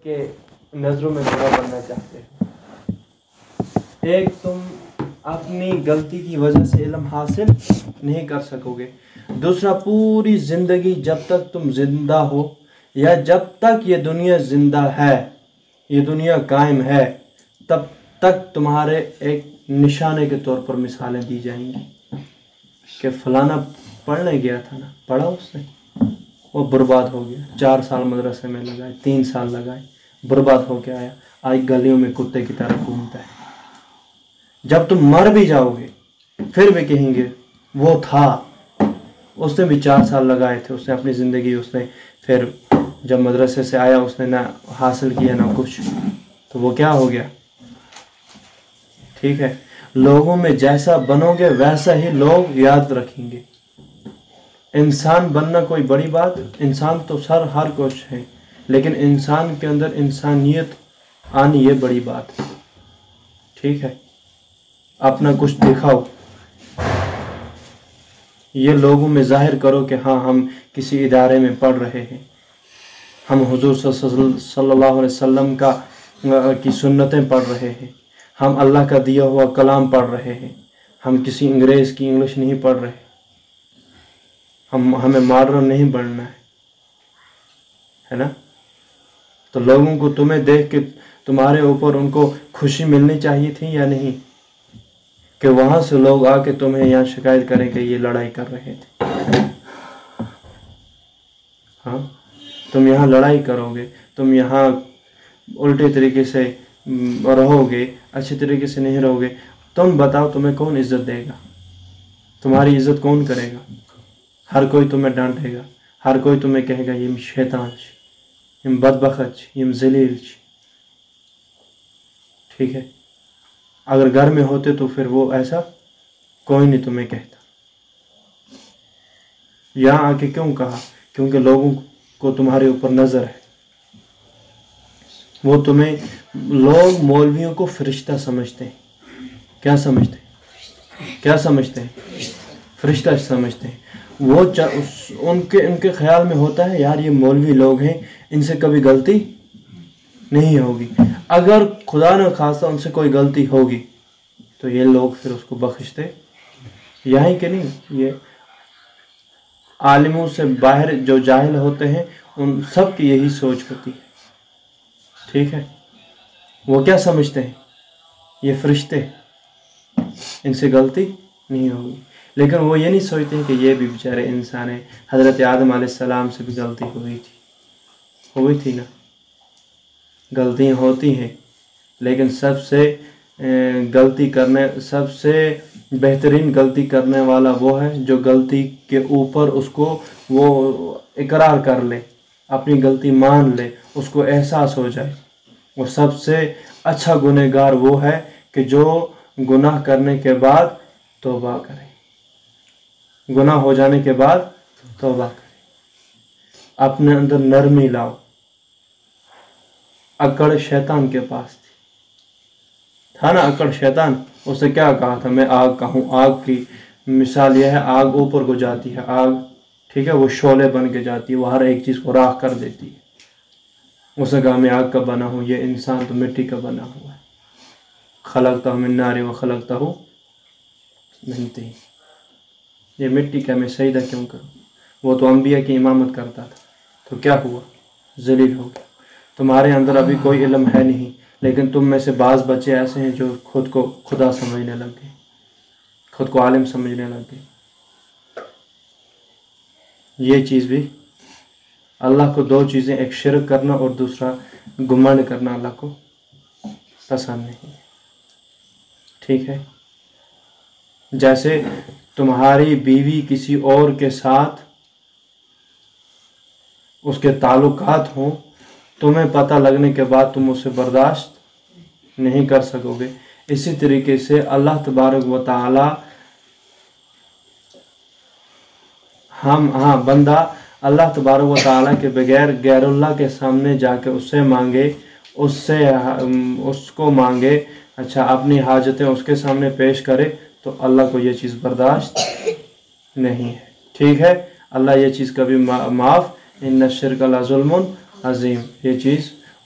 کہ نظروں میں برا بننا چاہتے ہو. ایک تم اپنی غلطی کی وجہ سے علم حاصل نہیں کر سکو گے. دوسرا پوری زندگی جب تک تم زندہ ہو یا جب تک یہ دنیا زندہ ہے، یہ دنیا قائم ہے، تب تک تمہارے ایک نشانے کے طور پر مثالیں دی جائیں گی کہ فلانا پڑھنے گیا تھا نا، پڑھا اس نے، وہ برباد ہو گیا. 4 سال مدرسے میں لگائے، 3 سال لگائے، برباد ہو کے آیا، آج گلیوں میں کتے کی طرح گھومتا ہے. جب تم مر بھی جاؤ گے پھر بھی کہیں گے وہ تھا، اس نے بھی 4 سال لگائے تھے، اس نے اپنی زندگی، اس نے پھر جب مدرسے سے آیا اس نے نہ حاصل کیا نہ کچھ، تو وہ کیا ہو گیا. ٹھیک ہے، لوگوں میں جیسا بنو گے ویسا ہی لوگ یاد رکھیں گے. انسان بننا کوئی بڑی بات، انسان تو ہر کچھ ہے، لیکن انسان کے اندر انسانیت آنی یہ بڑی بات ہے. ٹھیک ہے، اپنا کچھ دکھاؤ، یہ لوگوں میں ظاہر کرو کہ ہاں ہم کسی ادارے میں پڑھ رہے ہیں، ہم حضور صلی اللہ علیہ وسلم کی سنتیں پڑھ رہے ہیں، ہم اللہ کا دیا ہوا کلام پڑھ رہے ہیں، ہم کسی انگریز کی انگلش نہیں پڑھ رہے، ہمیں ماڈرن نہیں بننا ہے نا. تو لوگوں کو تمہیں دیکھ کے تمہارے اوپر ان کو خوشی ملنی چاہیے تھی یا نہیں، کہ وہاں سے لوگ آ کے تمہیں یہاں شکایت کریں کہ یہ لڑائی کر رہے تھے. ہاں، تم یہاں لڑائی کرو گے، تم یہاں الٹے طریقے سے رہو گے، اچھے طریقے سے نہیں رہو گے. تم بتاؤ تمہیں کون عزت دے گا؟ تمہاری عزت کون کرے گا؟ ہر کوئی تمہیں ڈانٹے گا، ہر کوئی تمہیں کہے گا یہ شیطان چھ، یہ بدبخت چھ، یہ ذلیل چھ. ٹھیک ہے، اگر گھر میں ہوتے تو پھر وہ ایسا کوئی نہیں تمہیں کہتا. یہاں آ کے کیوں کہا؟ کیونکہ لوگوں کو تمہارے اوپر نظر ہے. وہ تمہیں، لوگ مولویوں کو فرشتہ سمجھتے ہیں. کیا سمجھتے ہیں؟ کیا سمجھتے ہیں؟ فرشتہ سمجھتے ہیں. وہ ان کے خیال میں ہوتا ہے یار یہ مولوی لوگ ہیں، ان سے کبھی غلطی نہیں ہوگی. اگر خدا نہ خواستہ ان سے کوئی غلطی ہوگی تو یہ لوگ پھر اس کو بخشتے یہی کہ نہیں. یہ عالموں سے باہر جو جاہل ہوتے ہیں ان سب کی یہی سوچ ہوتی ہے. ٹھیک ہے، وہ کیا سمجھتے ہیں؟ یہ فرشتے، ان سے غلطی نہیں ہوگی. لیکن وہ یہ نہیں سوچتے کہ یہ بھی بیچارے انسان ہیں. حضرت آدم علیہ السلام سے بھی غلطی ہوئی تھی نا. غلطیاں ہوتی ہیں، لیکن سب سے بہترین غلطی کرنے والا وہ ہے جو غلطی کے اوپر اس کو وہ اقرار کر لے، اپنی غلطی مان لے، اس کو احساس ہو جائے. اور سب سے اچھا گنہگار وہ ہے کہ جو گناہ کرنے کے بعد توبہ کرے، گناہ ہو جانے کے بعد توبہ کرے، اپنے اندر نرمی لاؤ. اکڑ شیطان کے پاس تھا نا، اکڑ شیطان، اس نے کیا کہا تھا؟ میں آگ کا ہوں. آگ کی مثال یہ ہے، آگ اوپر کو جاتی ہے، آگ ٹھیک ہے وہ شعلے بن کے جاتی ہے، وہ ہر ایک چیز کو راکھ کر دیتی ہے. اس نے کہا میں آگ کا بنا ہوں، یہ انسان تو مٹی کا بنا ہوا ہے. خلقتہ من نار و خلقتہ من طین، یہ مٹی کا میں سجدہ کیوں کروں؟ وہ تو انبیاء کی امامت کرتا تھا، تو کیا ہوا؟ ذلیل ہو گیا. تمہارے اندر ابھی کوئی علم ہے نہیں، لیکن تم میں سے بعض بچے ایسے ہیں جو خود کو خدا سمجھنے لگ گئے، خود کو عالم سمجھنے لگ گئے. یہ چیز بھی اللہ کو 2 چیزیں، ایک شرک کرنا اور دوسرا گمانڈ کرنا، اللہ کو پسند نہیں. ٹھیک ہے، جیسے تمہاری بیوی کسی اور کے ساتھ اس کے تعلقات ہوں، تمہیں پتہ لگنے کے بعد تم اسے برداشت نہیں کر سکو گے. اسی طریقے سے اللہ تبارک و تعالی بندہ اللہ تبارک و تعالی کے بغیر غیر اللہ کے سامنے جا کے اس سے مانگے، اس کو مانگے، اچھا اپنی حاجتیں اس کے سامنے پیش کرے، تو اللہ کو یہ چیز برداشت نہیں ہے. ٹھیک ہے، اللہ یہ چیز کبھی معاف، ان الشرک لظلم عظیم، یہ چیز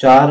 4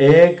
1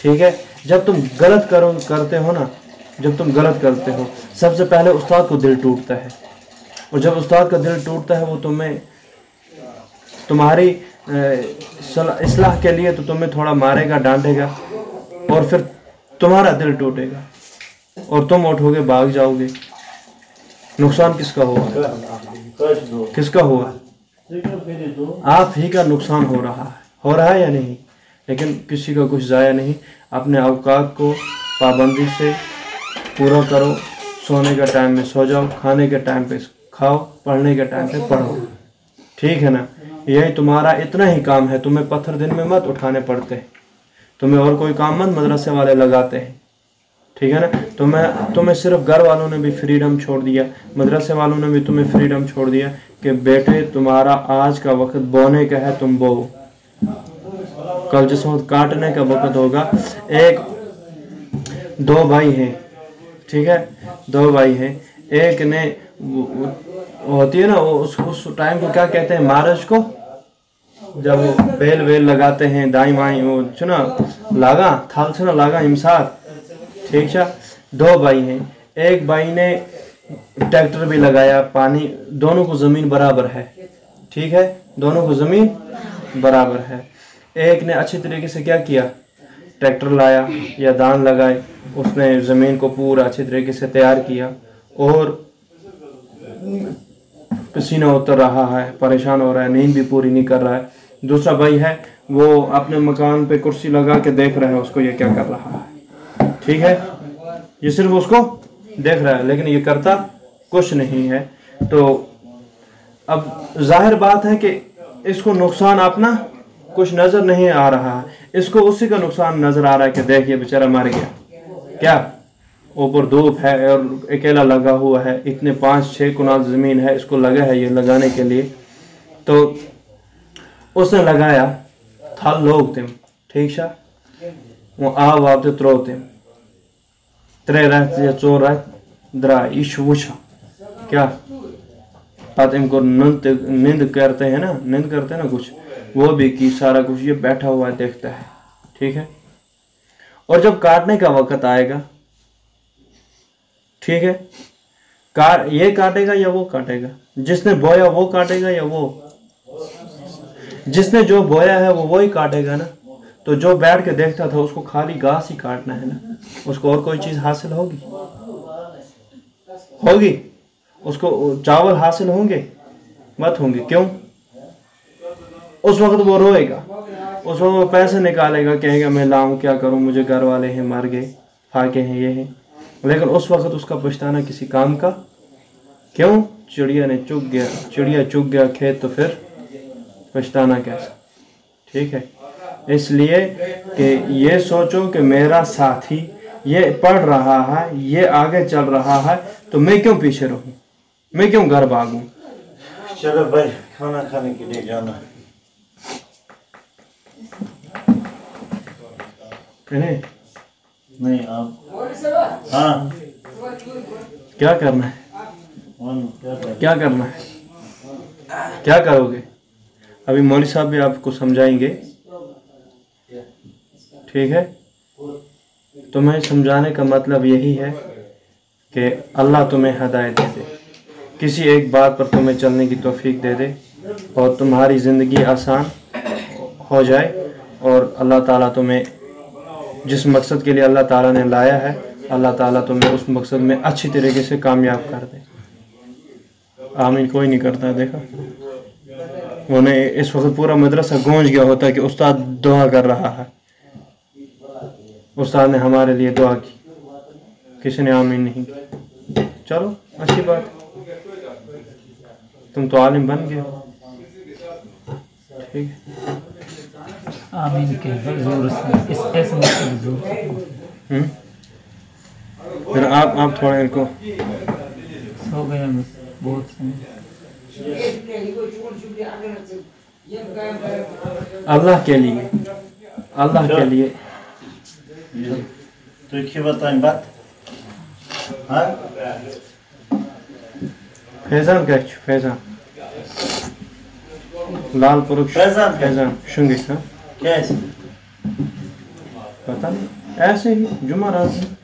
ٹھیک ہے. جب تم غلط کرتے ہو نا، جب تم غلط کرتے ہو، سب سے پہلے استاد کو دل ٹوٹتا ہے، اور جب استاد کا دل ٹوٹتا ہے وہ تمہیں تمہاری اصلاح کے لیے تو تمہیں تھوڑا مارے گا، ڈانٹے گا، اور پھر تمہارا دل ٹوٹے گا اور تم اٹھو گے، بھاگ جاؤ گے. نقصان کس کا ہوا؟ کس کا ہوا؟ آپ ہی کا نقصان ہو رہا ہے یا نہیں؟ لیکن کسی کا کچھ ضائع نہیں. اپنے اوقات کو پابندی سے پورا کرو. سونے کے ٹائم میں سو جاؤ، کھانے کے ٹائم پہ کھاؤ، پڑھنے کے ٹائم پہ پڑھو. ٹھیک ہے نا؟ یہی تمہارا اتنا ہی کام ہے. تمہیں پتھر دن میں مت اٹھانے پڑتے، تمہیں اور کوئی کام مت مدرسے والے لگاتے ہیں. ٹھیک ہے نا؟ تمہیں صرف گھر والوں نے بھی فریڈم چھوڑ دیا، مدرسے والوں نے بھی تمہیں فریڈم چھوڑ دیا کہ بیٹے تمہارا آج کا وقت بونے کا ہے، تم بو. کل جس وقت کاٹنے کا وقت ہوگا. دو بھائی ہیں، ٹھیک ہے، دو بھائی ہیں. ایک نے ہوتی ہے نا اس ٹائم کو کیا کہتے ہیں، مارج کو، جب وہ بیل ویل لگاتے ہیں دائیں بائیں، وہ چنا لاگا تھال سے نا لاگا امسار. ٹھیک ہے. دو بھائی ہیں. ایک بھائی نے ٹریکٹر بھی لگایا، پانی، دونوں کو زمین برابر ہے. ٹھیک ہے، دونوں کو زمین برابر ہے. ایک نے اچھی طریقے سے کیا کیا، ٹریکٹر لایا یا دان لگائے، اس نے زمین کو پورا اچھی طریقے سے تیار کیا، اور پسینہ اتر رہا ہے، پریشان ہو رہا ہے، نیند بھی پوری نہیں کر رہا ہے. دوسرا بھائی ہے وہ اپنے مکان پہ کرسی لگا کے دیکھ رہا ہے اس کو یہ کیا کر رہا ہے. ٹھیک ہے، یہ صرف اس کو دیکھ رہا ہے لیکن یہ کرتا کچھ نہیں ہے. تو اب ظاہر بات ہے کہ اس کو نقصان اپنا کچھ نظر نہیں آ رہا ہے، اس کو اسی کا نقصان نظر آ رہا ہے کہ دیکھ یہ بیچارہ مر گیا. کیا اوپر دھوپ ہے اور اکیلا لگا ہوا ہے، اتنے 5-6 کنال زمین ہے، اس کو لگا ہے یہ لگانے کے لیے. تو اس نے لگایا تھل لوگ تم. ٹھیک شا وہ آو آپ ترو تم 3 رات یا 4 رات درائے. یہ وچھا کیا پتہ ام کو نیند کرتے ہیں نا کچھ، وہ بھی کی سارا کچھ. یہ بیٹھا ہوا دیکھتا ہے. ٹھیک ہے. اور جب کاٹنے کا وقت آئے گا، ٹھیک ہے، یہ کاٹے گا یا وہ کاٹے گا؟ جس نے بویا وہ کاٹے گا یا وہ؟ جس نے جو بویا ہے وہ وہی کاٹے گا نا. تو جو بیٹھ کے دیکھتا تھا اس کو خالی گھاس ہی کاٹنا ہے نا، اس کو اور کوئی چیز حاصل ہوگی؟ اس کو چاول حاصل ہوں گے؟ مت ہوں گے. کیوں؟ اس وقت وہ روئے گا، اس وقت وہ پیسے نکالے گا، کہے گا میں لاؤں، کیا کروں، مجھے گھر والے ہیں، مر گئے، پھاکے ہیں، یہ ہیں. لیکن اس وقت اس کا پچھتانا کسی کام کا. کیوں؟ چڑیا چگ گیا کھیت، تو پھر پچھتانا کیسا؟ ٹھیک ہے. اس لیے کہ یہ سوچو کہ میرا ساتھی یہ پڑھ رہا ہے، یہ آگے چل رہا ہے، تو میں کیوں پیچھے رہوں، میں کیوں گھر بھاگوں؟ چلو بھائی کھانا کھانے کے لیے جانا ہے. نہیں آپ ہاں کیا کرنا ہے؟ کیا کرنا ہے؟ کیا کرو گے؟ ابھی مولوی صاحب بھی آپ کو سمجھائیں گے. ٹھیک ہے. تمہیں سمجھانے کا مطلب یہی ہے کہ اللہ تمہیں ہدایت دے دے، کسی ایک بات پر تمہیں چلنے کی توفیق دے دے، اور تمہاری زندگی آسان ہو جائے، اور اللہ تعالیٰ تمہیں جس مقصد کے لیے اللہ تعالیٰ نے لایا ہے، اللہ تعالیٰ تمہیں اس مقصد میں اچھی طریقے سے کامیاب کر دے. آمین. کوئی نہیں کرتا ہے، دیکھا انہیں اس وقت پورا مدرسہ گونج گیا ہوتا ہے کہ استاد دعا کر رہا ہے. استاد نے ہمارے لیے دعا کی، کسی نے آمین نہیں کی. چلو اچھی بات، تم تو عالم بن گئے. ٹھیک ہے. آمین کے حضور سے اس ایسے حضور پھر آپ تھوڑا ان کو سو گئے بہت سے. اللہ کے لیے تو کیا بتائیں بات؟ ہاں فیضان کیا چھو؟ فیضان لال پورک فیضان شنگی. ہاں کیسے پتہ نہیں ایسے ہی جمعرات میں